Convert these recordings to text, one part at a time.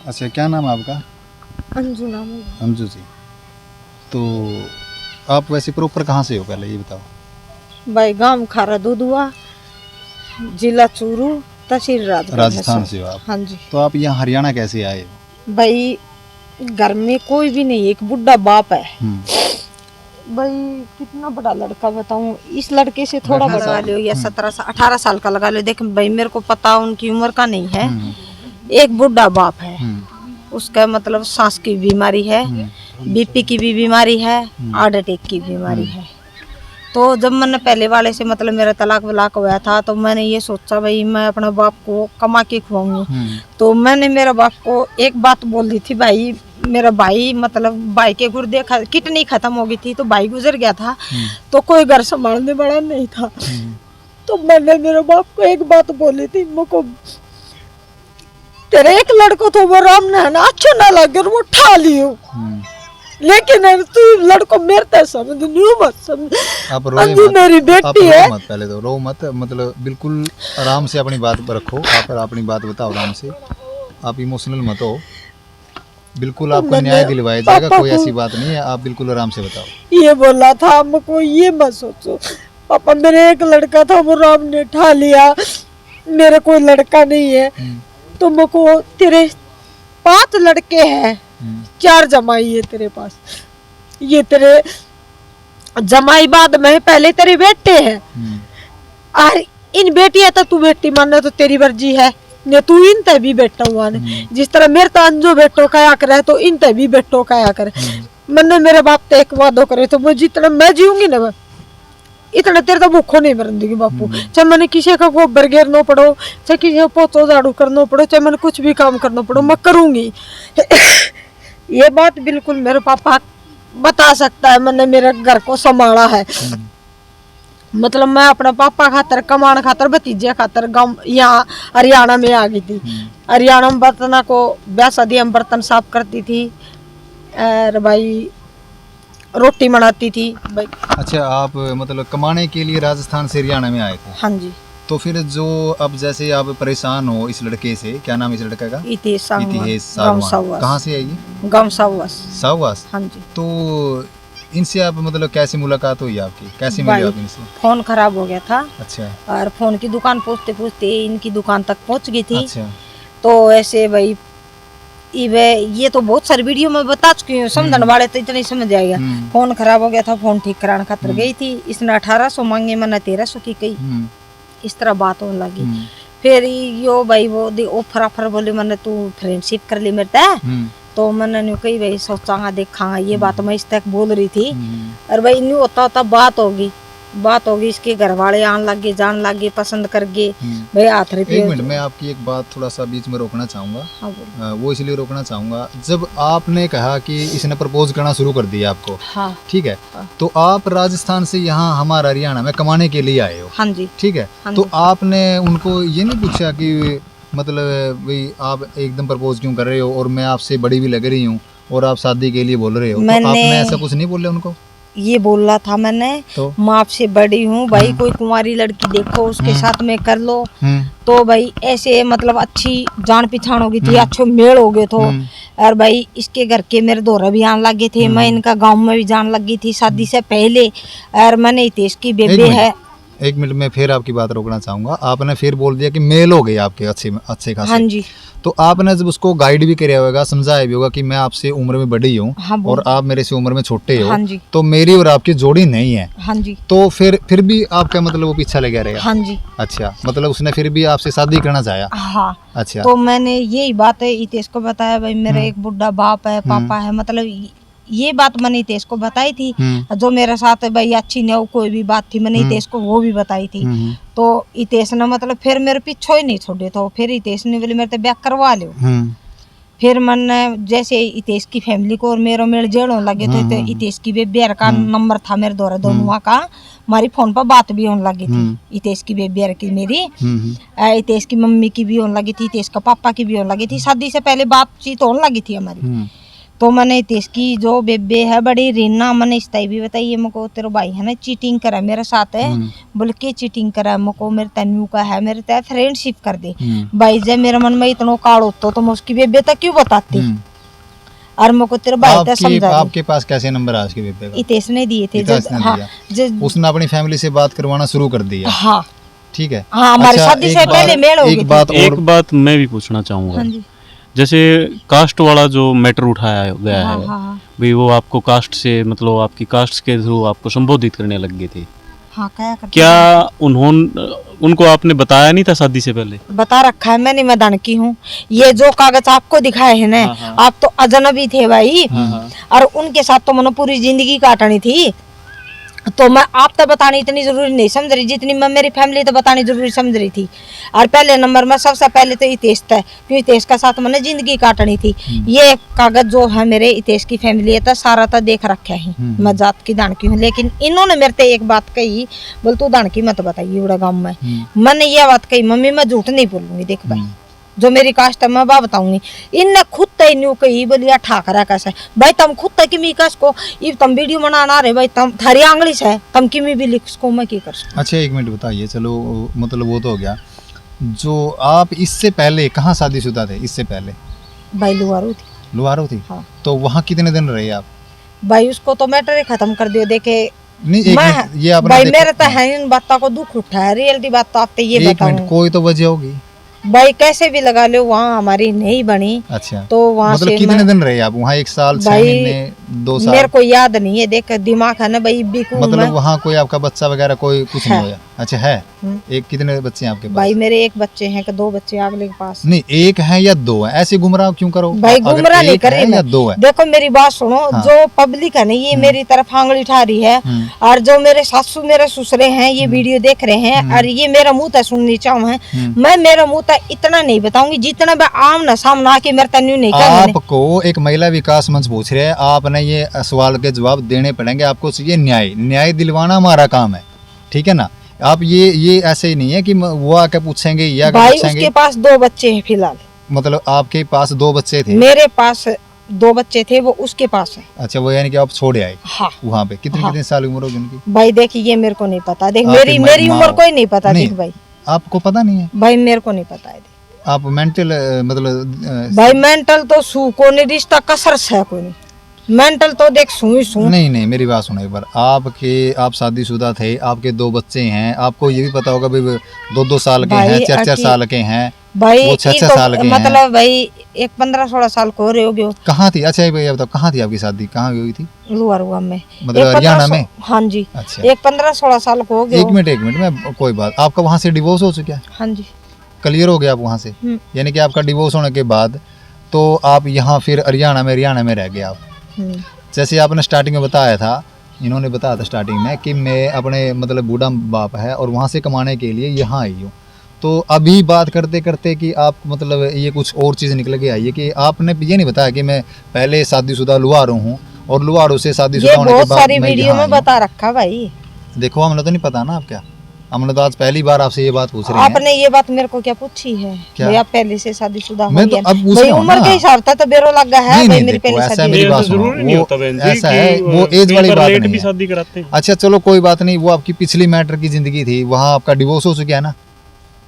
अच्छा, क्या नाम है आपका? अंजू नाम है। अंजू जी। तो आप वैसे प्रॉपर कहाँ से हो, पहले ये बताओ। भाई गांव खारा दुधुआ, जिला चूरू, तहसील राजस्थान से हो आप? हाँ जी। तो आप यहाँ हरियाणा कैसे आए हो? भाई घर में कोई भी नहीं, एक बुढ़ा बाप है। भाई कितना बड़ा लड़का बताऊं, इस लड़के से थोड़ा बड़ा लगा लो या 17 18 साल का लगा लो। देख भाई मेरे को पता उनकी उम्र का नहीं है। एक बुढ़ा बाप है, उसका मतलब सांस की बीमारी है, बीपी की भी बीमारी है, हार्ट अटैक की बीमारी है। तो जब मैंने पहले वाले से मतलब मेरा तलाक वलाक हुआ था तो मैंने ये सोचा भाई मैं अपने बाप को कमा के खुआऊंगी। तो मैंने मेरे बाप को एक बात बोल दी थी, भाई मेरा भाई मतलब भाई के गुर्दे किडनी खत्म हो गई थी तो भाई गुजर गया था, तो कोई घर संभालने वाला नहीं था। तो मैंने मेरे बाप को एक बात बोली थी, मुझको तेरे एक लड़को तो वो राम ने ना अच्छा ना लगे और वो ठा लियो, लेकिन तू लड़को मेरे ते समझ नहीं मत समझ। आप अंजू मेरी बेटी है। मत, पहले तो रो मत, मतलब बिल्कुल आराम से अपनी बात रखो। आप अपनी बात बताओ आराम से, आप इमोशनल मत हो। बिल्कुल आपको न्याय दिलवाया जाएगा, कोई ऐसी बात नहीं है, आप बिल्कुल आराम से बताओ। ये बोला था हमको, ये मत सोचो पापा मेरे एक लड़का था वो राम ने ठा लिया, मेरे कोई लड़का नहीं है। तो मुझको तेरे 5 लड़के हैं, 4 जमाई है तेरे पास, ये तेरे जमाई बाद में पहले तेरे बेटे हैं, और इन बेटियां तो तू बेटी मानना तो तेरी मर्जी है ने, तू इन ते भी बेटा हुआ ने। जिस तरह मेरे तो अंजो बेटो कया करे तो इन ते भी बेटो कया करे। मैंने मेरे बाप ते एक वादो करे तो मैं जितना मैं जीऊंगी ना इतना तेरे तो भूखो नहीं मरन देगी बापू। चाहे मैंने किसी का गोबर घेरना पड़ो, चाहे किसी का पोछो झाड़ू करना पड़ो, चाहे मैंने कुछ भी काम करना पड़ो मैं करूंगी। ये बात बिल्कुल मेरे पापा बता सकता है, मैंने मेरे घर को संभाला है। मतलब मैं अपना पापा खातर कमान खातर भतीजे खातर गाँव यहाँ हरियाणा में आ गई थी। हरियाणा में बर्तन को ब्याह शादी में बर्तन साफ करती थी और भाई रोटी बनाती थी भाई। अच्छा, आप मतलब कमाने के लिए राजस्थान से हरियाणा में आए थे? हाँ जी। तो फिर जो अब जैसे आप परेशान हो इस लड़के से, क्या नाम है इस लड़के का? इतिहास सागवान। कहाँ से है ये? गाँव सावास। सावास? हाँ जी। तो इनसे आप मतलब कैसे मुलाकात हुई आपकी, कैसे मिले आप इनसे? फोन खराब हो गया था। अच्छा। और फोन की दुकान पूछते पूछते इनकी दुकान तक पहुंच गई थी। अच्छा। तो ऐसे भाई ये तो बहुत सारी वीडियो में बता चुकी हूँ, समझने वाले तो इतना ही समझ जाएगा। फोन खराब हो गया था, फोन ठीक कराने खातर गई थी, इसने 1800 मांगे, मैंने 1300 की कही। इस तरह बात होने लगी। फिर यो भाई वो ऑफर ऑफर बोले मैंने तू फ्रेंडशिप कर ली मेरे ते। तो मैंने न्यू कही भाई सोचांगा देखा, ये बात मैं इस तक बोल रही थी। और भाई न्यू होता होता बात होगी, इसके घर वाले आने लग गए, जान लग गए, पसंद कर गए भाई। हाथ रुपये। एक मिनट, मैं आपकी एक बात थोड़ा सा बीच में रोकना चाहूँगा। वो इसलिए रोकना चाहूँगा, जब आपने कहा कि इसने प्रपोज करना शुरू कर दिया आपको, हाँ। ठीक है। तो आप राजस्थान से यहाँ हमारा हरियाणा में कमाने के लिए आए हो? हाँ जी। ठीक है। हाँ तो जी। आपने उनको ये नहीं पूछा कि मतलब भाई आप एकदम प्रपोज क्यों कर रहे हो, और मैं आपसे बड़ी भी लग रही हूँ और आप शादी के लिए बोल रहे हो, तो आपने ऐसा कुछ नहीं बोले उनको? ये बोला था मैंने, तो मैं आपसे बड़ी हूँ भाई, कोई कुंवारी लड़की देखो उसके साथ में कर लो। तो भाई ऐसे मतलब अच्छी जान पहचान हो गई थी, अच्छे मेल हो गए तो। और भाई इसके घर के मेरे दौरा भी आने लगे थे, मैं इनका गांव में भी जान लगी थी शादी से पहले। और मैंने इतेश की बेबे है। एक मिनट में फिर आपकी बात रोकना चाहूंगा। आपने फिर बोल दिया कि मेल हो गए आपके अच्छे खासे। हाँ जी। तो आपने जब उसको गाइड भी किया होगा, समझाया भी होगा कि मैं आपसे उम्र में बड़ी हूँ। हाँ, और आप मेरे से उम्र में छोटे हो। हाँ जी। तो मेरी और आपकी जोड़ी नहीं है। हाँ जी। तो फिर भी आपका मतलब वो पीछा लगा रहेगा? हाँ जी। अच्छा, मतलब उसने फिर भी आपसे शादी करना चाहा? हाँ। अच्छा। तो मैंने यही बात है इतेश को बताया, भाई मेरा एक बुढ़ा बाप है, पापा है, मतलब ये बात मैंने इतेश को बताई थी। जो मेरे साथ भाई अच्छी न कोई भी बात थी मैंने इतेश को वो भी बताई थी। तो इतेश ने मतलब फिर मेरे पीछे ही नहीं छोड़े, तो फिर इतेश ने बोले मेरे तो ब्याह करवा लो। फिर मैंने जैसे इतेश की फैमिली को और मेरा मेल जेड़ होने लगे थे, तो इतेश की बेबी का नंबर था मेरे द्वारा दोनों का, हमारी फोन पर बात भी होने लगी थी। इतेश की बेबी की मेरी, इतेश की मम्मी की भी होने लगी थी, इतेश का पापा की भी होने लगी थी, शादी से पहले बातचीत होने लगी थी हमारी। तो मैंने इसकी जो बेबे है बड़ी रीना, मैंने इस भी बताइए मुझको तेरा भाई है ना चीटिंग करा मेरे साथ है, बल्कि चीटिंग करा मुझको मेरे तन्यू का है, मेरे तय फ्रेंडशिप कर दे भाई। जब मेरे मन में इतना काल होता तो मैं उसकी बेबे तक क्यों बताती, और मुझको तेरा भाई तक समझा। आपके पास कैसे नंबर आज के बेबे का? इतेश ने दिए थे। हाँ, उसने अपनी फैमिली से बात करवाना शुरू कर दिया। हाँ ठीक है। हाँ, हमारी शादी से पहले मेल हो गई। एक बात मैं भी पूछना चाहूंगा, जैसे कास्ट वाला जो मैटर उठाया गया है भाई, वो आपको कास्ट से मतलब आपकी कास्ट के थ्रू आपको संबोधित करने लग गए थे। हाँ, क्या उनको आपने बताया नहीं था शादी से पहले? बता रखा है मैंने, मैं दानकी हूँ। ये जो कागज आपको दिखाए है ना, आप तो अजनबी थे भाई, और उनके साथ तो मैंने पूरी जिंदगी काटनी थी। तो मैं आप तो बतानी इतनी जरूरी नहीं समझ रही जितनी मैं मेरी फैमिली तो बतानी जरूरी समझ रही थी। और पहले नंबर में सबसे पहले तो इतेश था, क्योंकि इतेश का साथ मैंने जिंदगी काटनी थी। ये कागज जो है मेरे इतेश की फैमिली है तो सारा तो देख रखा है, मैं जात की दानकी हूँ। लेकिन इन्होंने मेरे से एक बात कही, बोल तू दानकी मत बताइए उड़ा गाँव में। मैंने ये बात कही, मम्मी मैं झूठ नहीं बोलूंगी, देख भाई जो मेरी कास्ट है मैं बा बताऊंगी। इनने खुद तय न्यू कही, बोलिया ठाकरा कैसा भाई तुम खुद तक किमी कस को ये तुम वीडियो बनाना रहे भाई, तुम थारी आंगली से तुम किमी भी लिख को मैं की कर सकूं। अच्छा एक मिनट बताइए, चलो मतलब वो तो हो गया। जो आप इससे पहले कहाँ शादीशुदा थे? इससे पहले भाई लुहारू थी। लुहारू थी? हाँ। तो वहाँ कितने दिन रहे आप? भाई उसको तो मैटर ही खत्म कर दियो। देखे नहीं एक मिनट, ये आपने भाई मेरे तो है इन बातों को दुख उठा है, रियलिटी बात तो आपने ये बताऊं। कोई तो वजह होगी भाई, कैसे भी लगा लो वहाँ हमारी नहीं बनी। अच्छा, तो वहाँ मतलब कितने दिन रहे आप वहाँ? 1 साल, 6 महीने, 2 साल? मेरे को याद नहीं है, देख दिमाग है ना भाई बिकू। मतलब वहाँ कोई आपका बच्चा वगैरह कोई कुछ नहीं होया? अच्छा है। एक कितने बच्चे हैं आपके पास? भाई मेरे एक बच्चे हैं कि 2 बच्चे अगले के पास। नहीं, एक है या 2 है? ऐसे गुमराह क्यों करो भाई, गुमराह नहीं करे या 2 है? देखो मेरी बात सुनो। हाँ। जो पब्लिक है ना ये मेरी तरफ आंगली उठा रही है, और जो मेरे सासू मेरे ससुरे हैं ये वीडियो देख रहे हैं, और ये मेरा मुंह तक सुननी चाहूँ है। मैं मेरा मुंह तक इतना नहीं बताऊंगी जितना मैं आम ना सामना के मेरे तन्यू नहीं कर। आपको एक महिला विकास मंच पूछ रहे हैं, आपने ये सवाल के जवाब देने पड़ेंगे। आपको चाहिए न्याय दिलवाना हमारा काम है, ठीक है ना? आप ये ऐसे ही नहीं है कि वो आके पूछेंगे या भाई पूछेंगे। उसके पास 2 बच्चे हैं फिलहाल। मतलब आपके पास 2 बच्चे थे? मेरे पास 2 बच्चे थे, वो उसके पास है। अच्छा, वो यानी कि आप छोड़ आए? हाँ। वहाँ पे कितने साल उम्र होगी उनकी? भाई देखिए ये मेरे को नहीं पता, देख मेरी उम्र कोई नहीं पता। देख भाई, आपको पता नहीं है? भाई मेरे को नहीं पता है। आप मेंटल मतलब भाई मेंटल तो सू को नहीं, रिश्ता कसर है कोई नहीं। मेंटल तो देख सू नहीं, मेरी बात सुनो एक बार। आप शादीशुदा थे, आपके 2 बच्चे हैं, आपको ये भी पता होगा भाई 2-2 साल के हैं, 4-4 साल के हैं भाई, वो 6-6 साल के मतलब हैं। भाई एक 15-16 साल को हो रहे होगे। कहाँ थी? अच्छा ये बताओ, कहाँ थी आपकी शादी? कहाँ हुई थी? लुहारुआ में। मतलब हरियाणा में? हाँ जी। अच्छा, एक 15-16 साल को हो गए। एक मिनट मैं कोई बात, आपका वहाँ से डिवोर्स हो चुका है? हाँ जी, क्लियर हो गया आप वहाँ से? यानी कि आपका डिवोर्स होने के बाद तो आप यहाँ फिर हरियाणा में रह गए आप। जैसे आपने स्टार्टिंग में बताया था, इन्होंने बताया था स्टार्टिंग में कि मैं अपने मतलब बूढ़ा बाप है और वहाँ से कमाने के लिए यहाँ आई हूँ। तो अभी बात करते करते कि आप मतलब ये कुछ और चीज़ निकल के आई है कि आपने ये नहीं बताया कि मैं पहले शादीशुदा लुहारू हूँ और लुहारू से शादीशुदा होने के बाद बहुत सारी वीडियो में बता रखा भाई। देखो हमने तो नहीं पता ना, आप क्या, हमने तो आज पहली बार आपसे ये बात पूछ रहे हैं। आपने ये बात मेरे को क्या पूछी है? भाई आप पहले से शादीशुदा हो मैं तो अब पूछ रहा हूं उम्र ना। के हिसाब से तो बेरो लग गया है। नहीं, भाई नहीं, मेरी देखो, पहले ऐसा शादी मेरी बात सुनो, ऐसा है वो एज वाली बात नहीं है। शादी कराते हैं। अच्छा चलो कोई बात नहीं, वो आपकी पिछली मैटर की जिंदगी थी, वहाँ आपका डिवोर्स हो चुका है ना?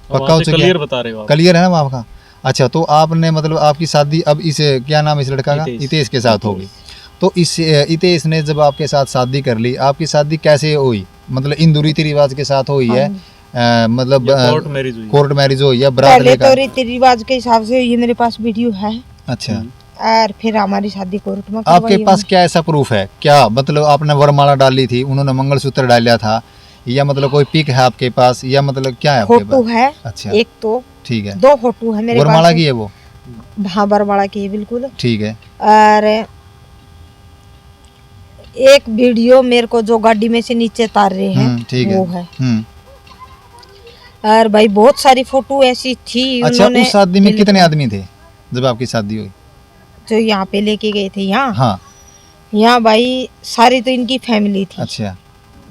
पक्का हो चुका है? क्लियर बता रहे हो आप? क्लियर है ना आपका? अच्छा, तो आपने मतलब आपकी शादी अब इस क्या नाम इस लड़का का? इतेश के साथ होगी। तो इस इतेश ने जब आपके साथ शादी कर ली, आपकी शादी कैसे हुई? मतलब हिंदू रीति रिवाज के साथ हुई है? मतलब कोर्ट मैरिज हुई या बारात पहले लेकर? तो रीति रिवाज के हिसाब से ये मेरे पास वीडियो है। अच्छा, और फिर हमारी शादी कोर्ट में आपके पास क्या ऐसा प्रूफ है? क्या मतलब आपने वरमाला डाली थी, उन्होंने मंगलसूत्र डाला था, या मतलब कोई पिक है आपके पास, या मतलब क्या है आपके फोटो पास? है। अच्छा, एक तो ठीक है। 2 फोटो है मेरे पास। वरमाला की है वो? हाँ वरमाला की है बिल्कुल। ठीक है। और एक वीडियो मेरे को जो गाड़ी में से नीचे तार रहे हैं ठीक वो है। है। और भाई बहुत सारी फोटो ऐसी थी। अच्छा, उस शादी में कितने आदमी थे जब आपकी शादी हुई? जो यहाँ पे लेके गए थे यहाँ? हाँ, यहाँ भाई सारी तो इनकी फैमिली थी। अच्छा,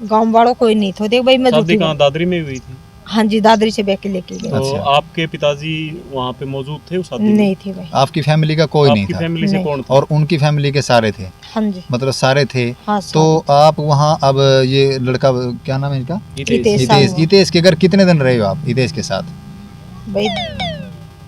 गांव वालों कोई नहीं था। देख भाई मैं शादी कहाँ दादरी में हुई थी? हाँ जी, दादरी से बह के लेके गए। तो अच्छा। आपके पिताजी वहाँ पे मौजूद थे उस शादी में? नहीं थे भाई। आपकी फैमिली का कोई नहीं आपकी था फैमिली से नहीं। कौन था? और उनकी फैमिली के सारे थे, हाँ जी। मतलब सारे थे। हाँ, तो आप वहाँ, अब ये लड़का क्या नाम है इनका? हितेश। हितेश। हितेश के घर कितने दिन रहे हो आप हितेश के साथ? भाई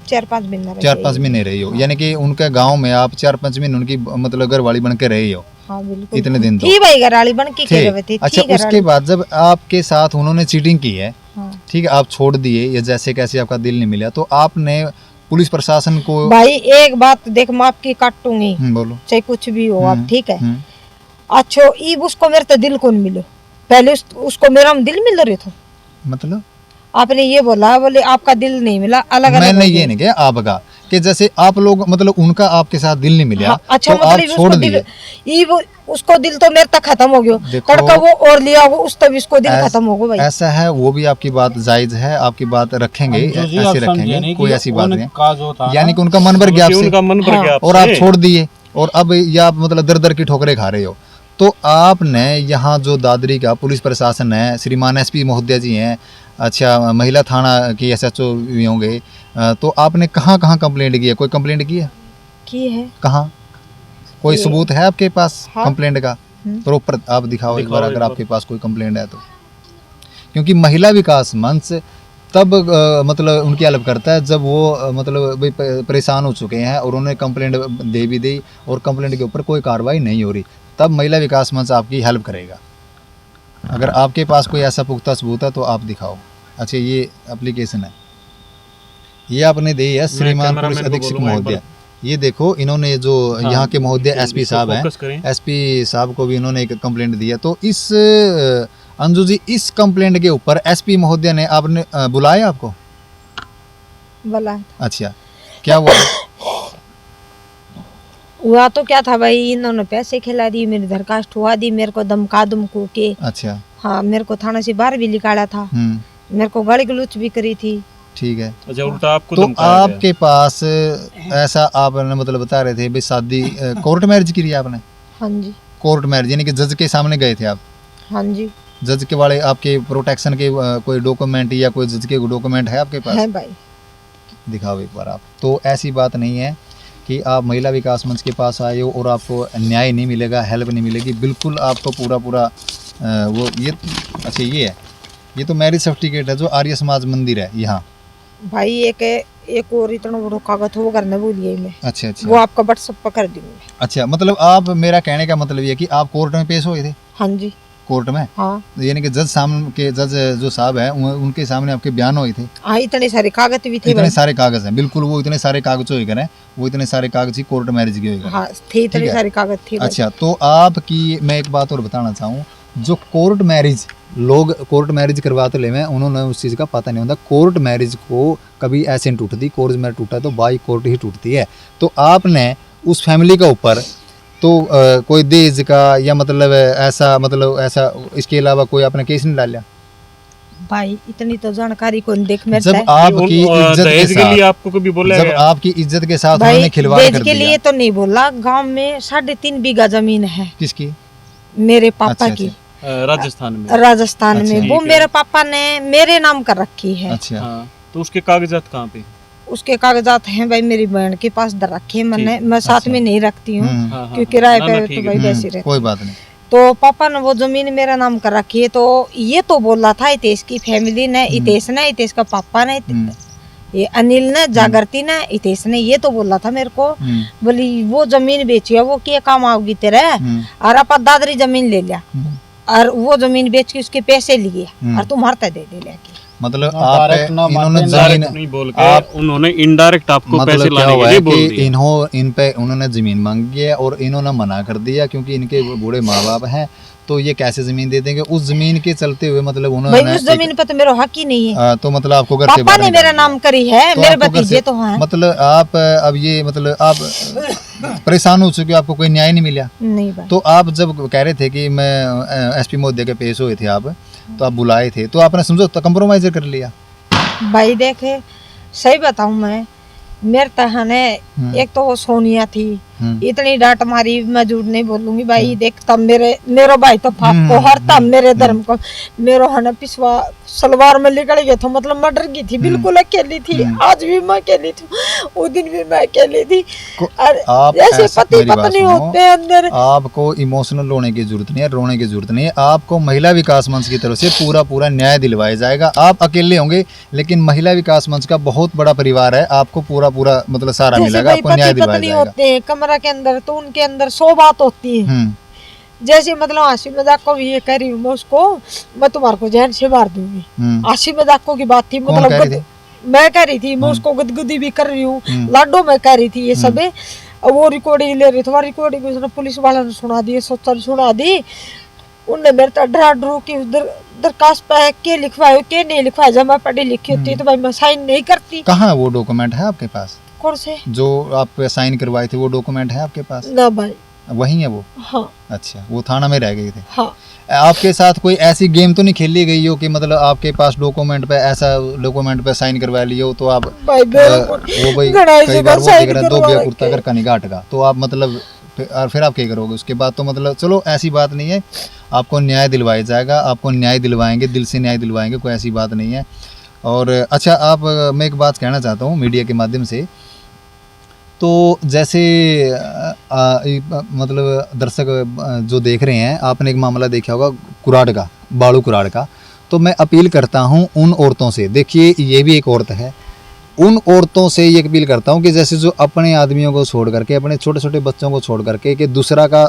4-5 महीना रहे। 4-5 महीने रही हो, यानी कि उनके गांव में आप 4-5 महीने उनकी मतलब घरवाली बन के रही हो। हाँ बिल्कुल। इतने दिन तो थी भाई, घराली बन के थे। रहे थे। अच्छा, उसके बाद जब आपके साथ उन्होंने चीटिंग की है, हाँ। ठीक है, आप छोड़ दिए या जैसे कैसे आपका दिल नहीं मिला, तो आपने पुलिस प्रशासन को भाई एक बात देख, मैं आपकी काटूंगी, बोलो। चाहे कुछ भी हो आप, ठीक है। हम्म, अच्छो ई उसको मेरे तो दिल कौन मिलो, पहले उसको मेरा दिल मिल रहे थे। मतलब आपने ये बोला, बोले आपका दिल नहीं मिला, अलग अलग मैंने हो ये गए। नहीं किया आपका, कि जैसे आप लोग मतलब उनका आपके साथ दिल नहीं मिला, हाँ, अच्छा तो आप मतलब छोड़ उसको दिल, दिए। उसको दिल तो मेरे तक खत्म हो गयो, देखो, तड़का वो और लिया वो उस तब इसको दिल खत्म हो गया भाई। ऐसा है, वो भी आपकी बात जायज है, आपकी बात रखेंगे, ऐसे रखेंगे, कोई ऐसी बात नहीं, यानी कि उनका मन भर गया आपसे, उनका मन भर गया और आप आपसे। छोड़ दिए, और अब ये आप मतलब दर दर की ठोकरें खा रहे हो। तो आपने यहाँ जो दादरी का पुलिस प्रशासन है, श्रीमान एसपी महोदय जी हैं, अच्छा महिला थाना की एसएचओ भी होंगे, तो आपने कहाँ कहाँ कंप्लेंट की है? कोई कंप्लेंट की है? की है। कहाँ? कोई सबूत है आपके पास हाँ। कंप्लेंट का? प्रॉपर आप दिखाओ एक बार, दिखाओ अगर एक बार। आपके पास कोई कंप्लेंट है तो। क्योंकि महिला विकास मंच तब मतलब उनकी हेल्प करता है जब वो मतलब भाई परेशान हो चुके हैं और उन्होंने कंप्लेंट दे भी दी और कंप्लेंट के ऊपर कोई कार्रवाई नहीं हो रही, तब महिला विकास मंच आपकी हेल्प करेगा। अगर आपके पास कोई ऐसा पुख्ता सबूत है तो आप दिखाओ। अच्छा, ये एप्लीकेशन है, ये आपने दी है श्रीमान कैमरामैन पुलिस को अधीक्षक बोलूंगा एक महोदय। ये देखो, इन्होंने जो हाँ, यहाँ के महोदय बिल्कुल, एसपी इसको साहब हैं, फोकस करें। एसपी साहब को भी इन्होंने एक कंप्लेंट दिया। तो इस अंजू जी, इस कंप्लेंट के ऊपर एसपी महोदय ने आपने बुलाया आपको? बोला अच्छा, क्या हुआ? हुआ तो क्या था भाई, इन्होंने पैसे खिला दी, मेरी दरखास्त हुआ दी, मेरे को धमका धमकू के, अच्छा, हाँ मेरे को थाना से बाहर भी निकाला था, मेरे को गाली गलौज भी करी थी। ठीक है। अच्छा, उल्टा आपको तो धमकाया गया। आपके पास ऐसा आपने मतलब बता रहे थे भाई शादी कोर्ट मैरिज की आपने? हाँ जी। कोर्ट मैरिज यानी कि जज के सामने गए थे आप? हाँ जी। जज के वाले आपके प्रोटेक्शन के कोई डॉक्यूमेंट या कोई जज के डॉक्यूमेंट है आपके पास? है भाई। दिखाओ एक बार आप। तो ऐसी बात नहीं है कि आप महिला विकास मंच के पास आए हो और आपको न्याय नहीं मिलेगा, हेल्प नहीं मिलेगी, बिल्कुल आपको पूरा वो ये। अच्छा, ये है, ये तो मैरिज सर्टिफिकेट है जो आर्य समाज मंदिर है यहाँ भाई। एक और इतना बड़ा कागज वो करने भूलिए मैं। अच्छा अच्छा, वो आपका व्हाट्सएप पर कर दूंगी। अच्छा, मतलब आप, मेरा कहने का मतलब ये है कि आप कोर्ट में पेश हुए थे? हाँ जी। कोर्ट में, हाँ यानी कि जज सामने के जज जो साहब है उनके सामने आपके बयान हुए थे? हाँ, इतने सारे कागज भी थे इतने भाई। सारे कागज हैं, बिल्कुल वो इतने सारे कागज हो गए, वो इतने सारे कागज ही कोर्ट मैरिज के हो हाँ थे, इतने ठीक है। सारे कागज थे भाई। अच्छा, तो आपकी मैं एक बात और बताना चाहूँ, जो कोर्ट मैरिज लोग कोर्ट मैरिज करवाते ले में, उन्होंने उस चीज़ का पता नहीं होता। कोर्ट मैरिज को कभी ऐसे नहीं टूटती, कोर्ट मैरिज टूटा तो बाई कोर्ट ही टूटती है। तो आपने उस फैमिली का ऊपर तो कोई दहेज का या मतलब ऐसा इसके अलावा कोई आपने केस नहीं डाला? भाई इतनी तो जानकारी कौन देख मेरे जब आपकी इज्जत के दहेज के लिए साथ, आपको कभी बोला जब गया? आपकी इज्जत के साथ भाई उन्होंने खिलवाड़ दहेज कर के दिया। लिए तो नहीं बोला। गांव में 3.5 बीघा जमीन है किसकी? मेरे पापा अच्छा, की, राजस्थान में। राजस्थान अच्छा, में। ठीक वो है। मेरे पापा ने मेरे नाम कर रखी है। अच्छा, हाँ, तो उसके कागजात कहाँ पे? उसके कागजात हैं भाई मेरी बहन के पास दर रखे, मैंने मैं साथ अच्छा। में नहीं रखती हूँ हम्म, हाँ, हाँ, क्योंकि किराए ना, ना, पे ठीक तो है। भाई वैसे रहते। कोई बात नहीं। तो पापा ने वो जमीन मेरा नाम कर रखी है। तो ये तो बोला था हितेश की फैमिली ने, हितेश ने, हितेश का पापा ने, ये अनिल ने, जागृति ने, हितेश ने, ये तो बोला था मेरे को, बोली वो जमीन बेची है वो क्या काम आओगी तेरे, और आप दादरी जमीन ले लिया और वो जमीन बेच के उसके पैसे लिए और तुम हरता दे दे लेके। मतलब आप इन्होंने डायरेक्ट जमीन, नहीं बोल के उन्होंने इनडायरेक्ट आपको पैसे मतलब क्या लाने हुआ के है लिए बोल कि दिया। इन पे उन्होंने जमीन मांगी है और इन्होंने मना कर दिया क्योंकि इनके बूढ़े माँ बाप हैं, तो ये कैसे जमीन दे देंगे? उस जमीन के चलते हुए मतलब भाई उन्होंने उस जमीन पे तो मेरा हक ही नहीं है। तो मतलब आपको घर से पापा बाहर ने निकाल मेरा दिया। नाम करी है, तो मेरे आपको घर भतीजे से- तो हैं। मतलब आप अब ये मतलब आप परेशान हो चुके हो, आपको कोई न्याय नहीं मिला। नहीं भाई। तो आप जब कह रहे थे कि मैं एसपी महोदय के पेश हुए थे आप, तो आप बुलाए थे, तो आपने समझो तो कंप्रोमाइज कर लिया? भाई देखे सही बताऊं मैं, मेरे तहने एक तो वो सोनिया थी, इतनी डांट मारी, मैं झूठ नहीं बोलूंगी भाई। देख तब मेरो भाई तो फाप को हर तब मेरे धर्म को मेरो है ना पिछवा सलवार में निकल गया था, मतलब मैं डर गई थी, बिल्कुल अकेली थी। आज भी मैं अकेली थी, उस दिन भी मैं अकेली थी। आप जैसे पति पत्नी होते हैं अंदर, आपको इमोशनल होने की जरूरत नहीं है, रोने की जरूरत नहीं है। आपको महिला विकास मंच की तरफ से पूरा न्याय दिलवाया जाएगा। आप अकेले होंगे लेकिन महिला विकास मंच का बहुत बड़ा परिवार है, आपको पूरा मतलब सहारा मिलेगा, आपको न्याय दिलवाया जाएगा। होते हैं कमरा के अंदर तो उनके अंदर 100 बात होती है। जैसे मतलब हंसी मजाक को भी ये कह रही हूँ मैं उसको, मैं तुम्हारे को जहन से मार दूंगी, हंसी मजाक को की बात थी, मतलब मैं कह रही थी, मैं उसको गुदगुदी भी कर रही हूँ, लाडो में कह रही थी ये सब। वो रिकॉर्डिंग ले रही थी, रिकॉर्डिंग उसने पुलिस वाला ने सुना दी, सोचल सुना दी। उनने मेरे तो डरा डरू की दरखास्त पे के लिखवाए के नहीं लिखवाए, जब मैं पढ़ी लिखी होती तो भाई मैं साइन नहीं करती। कहाँ वो डॉक्यूमेंट है आपके पास? कौन से जो आप साइन करवाए थे वो डॉक्यूमेंट है आपके पास? ना भाई। वही है वो? हाँ। अच्छा, वो थाना में रह गए थे? हाँ। आपके साथ कोई ऐसी गेम तो नहीं खेली गई हो कि मतलब आपके पास डॉक्यूमेंट पे ऐसा डॉक्यूमेंट पे साइन करवा लिए हो तो आप भाई वो भाई कई बार वो देख रहे हैं, दो बिया कुर्ता कर कनी घाट का, तो आप मतलब फिर आप क्या करोगे उसके बाद? तो मतलब चलो ऐसी बात नहीं है, आपको न्याय दिलवाया जाएगा, आपको न्याय दिलवाएंगे, दिल से न्याय दिलवाएंगे, कोई ऐसी बात नहीं है। और अच्छा, आप मैं एक बात कहना चाहता हूँ मीडिया के माध्यम से, तो जैसे मतलब दर्शक जो देख रहे हैं, आपने एक मामला देखा होगा कुराड़ का, बालू कुराड़ का, तो मैं अपील करता हूं उन औरतों से, देखिए ये भी एक औरत है, उन औरतों से ये अपील करता हूं कि जैसे जो अपने आदमियों को छोड़ करके, अपने छोटे छोटे बच्चों को छोड़ करके कि दूसरा का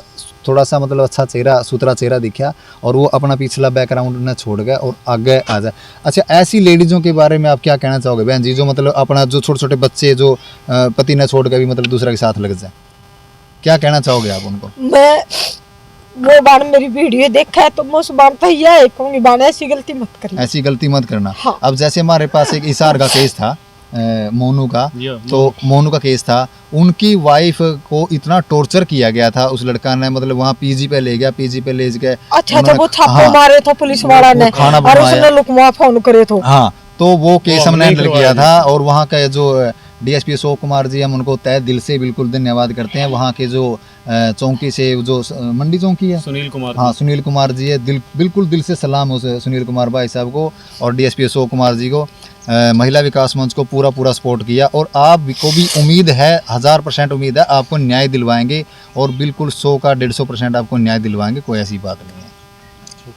थोड़ा सा मतलब अच्छा चेहरा, सुथरा चेहरा दिखा और वो अपना पिछला बैकग्राउंड न छोड़ गए और आगे आ जाए। अच्छा, ऐसी लेडीज़ों के बारे में आप क्या कहना चाहोगे बहन जी, जो मतलब अपना जो छोटे छोटे बच्चे जो पति न छोड़ कर भी मतलब दूसरा के साथ लग जाए, क्या कहना चाहोगे आप उनको? मैं वो बार मेरी वीडियो देखा है तो मैं उस बार तो यह कहूँगी, बार ऐसी गलती मत करना, ऐसी गलती मत करना। हाँ। अब जैसे हमारे पास एक इसार का केस था, मोनू का, तो मोनू का केस था, उनकी वाइफ को इतना टॉर्चर किया गया था उस लड़का ने, मतलब वहाँ पीजी पे ले गया, पीजी पे ले गए। अच्छा, तो वो छापे मारे थे पुलिस वाला ने और उसने लुकवा फोन करे थे। हाँ, तो वो केस हमने हैंडल किया था और वहाँ का जो डीएसपी अशोक कुमार जी, हम उनको तहे दिल से बिल्कुल धन्यवाद करते हैं। वहाँ के जो चौकी से जो मंडी चौकी है, सुनील कुमार, हाँ सुनील कुमार जी है, बिल्कुल दिल से सलाम उस सुनील कुमार भाई साहब को और डीएसपी अशोक कुमार जी को। महिला विकास मंच को पूरा सपोर्ट किया और आप को भी उम्मीद है, 1000% उम्मीद है, आपको न्याय दिलवाएंगे और बिल्कुल 100 का 150% आपको न्याय दिलवाएंगे, कोई ऐसी बात नहीं है।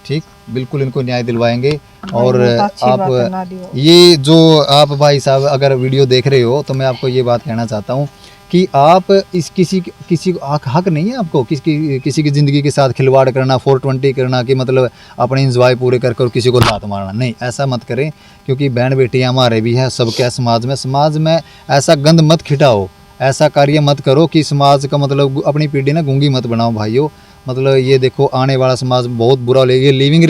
ठीक, बिल्कुल इनको न्याय दिलवाएंगे। और आप ये जो आप भाई साहब अगर वीडियो देख रहे हो तो मैं आपको ये बात कहना चाहता हूँ कि आप इस किसी को हक नहीं है आपको किसी की ज़िंदगी के साथ खिलवाड़ करना, 420 करना, कि मतलब अपने इंजॉय पूरे कर कर किसी को लात मारना। नहीं, ऐसा मत करें, क्योंकि बहन बेटियाँ हमारे भी हैं, सबके समाज में ऐसा गंद मत खिटाओ, ऐसा कार्य मत करो कि समाज का मतलब अपनी पीढ़ी ना गूंगी मत बनाओ भाइयों। मतलब ये देखो, आने वाला समाज बहुत बुरा लगेगा। लिविंग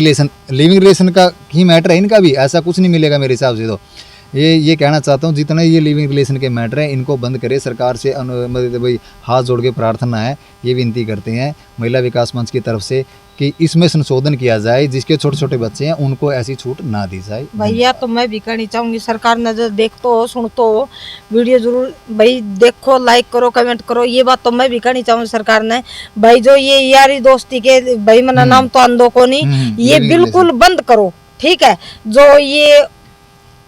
रिलेशन का ही मैटर है इनका भी, ऐसा कुछ नहीं मिलेगा मेरे हिसाब से। तो ये कहना चाहता हूँ, जितने ये लिविंग रिलेशन के मैटर हैं इनको बंद करे। सरकार से मतलब भाई हाथ जोड़ के प्रार्थना है, ये विनती करते हैं महिला विकास मंच की तरफ से कि इसमें संशोधन किया जाए, जिसके छोटे छोटे बच्चे हैं उनको ऐसी छूट ना दी जाए। भैया तो मैं भी कहनी चाहूँगी, सरकार नजर देखतो हो, सुनतो हो, वीडियो जरूर भाई देखो, लाइक करो, कमेंट करो। ये बात तो मैं भी कहनी चाहूँगी सरकार ने भाई, जो ये यारी दोस्ती के भाई मना नाम तो अंधों को नहीं, ये बिल्कुल बंद करो, ठीक है। जो ये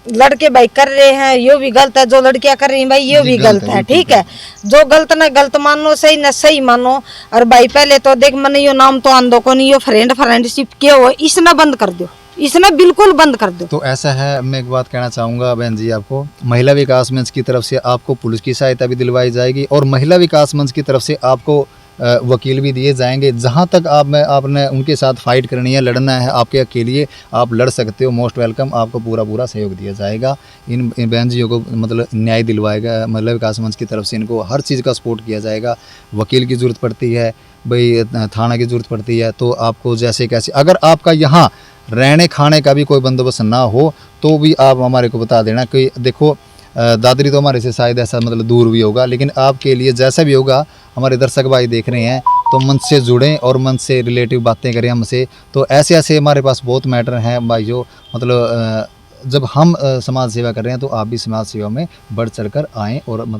लड़के भाई कर रहे हैं ये भी गलत है, जो लड़कियां कर रही हैं भाई ये भी गलत है, ठीक है। जो गलत ना गलत मानो, सही ना सही मानो। और भाई पहले तो देख, मन यो नाम तो आंदो को नहीं, यो फ्रेंडशिप किया हो, इसना बंद कर दो, इसना बिल्कुल बंद कर दो। तो ऐसा है, मैं एक बात कहना चाहूँगा बहन जी आपको, महिला विकास मंच की तरफ से आपको पुलिस की सहायता भी दिलवाई जाएगी और महिला विकास मंच की तरफ से आपको वकील भी दिए जाएंगे। जहाँ तक आपने उनके साथ फाइट करनी है, लड़ना है आपके के लिए, आप लड़ सकते हो, मोस्ट वेलकम, आपको पूरा सहयोग दिया जाएगा। इन बहन जियों को मतलब न्याय दिलवाएगा महिला विकास मंच की तरफ से, इनको हर चीज़ का सपोर्ट किया जाएगा। वकील की ज़रूरत पड़ती है भाई, थाना की ज़रूरत पड़ती है, तो आपको जैसे कैसे, अगर आपका यहाँ रहने खाने का भी कोई बंदोबस्त ना हो तो भी आप हमारे को बता देना कि देखो दादरी तो हमारे से शायद ऐसा मतलब दूर भी होगा, लेकिन आपके लिए जैसा भी होगा, हमारे दर्शक भाई देख रहे हैं तो मन से जुड़ें और मन से रिलेटिव बातें करें हमसे। तो ऐसे हमारे पास बहुत मैटर हैं भाइयों, मतलब जब हम समाज सेवा कर रहे हैं तो आप भी समाज सेवा में बढ़ चढ़ कर आएँ और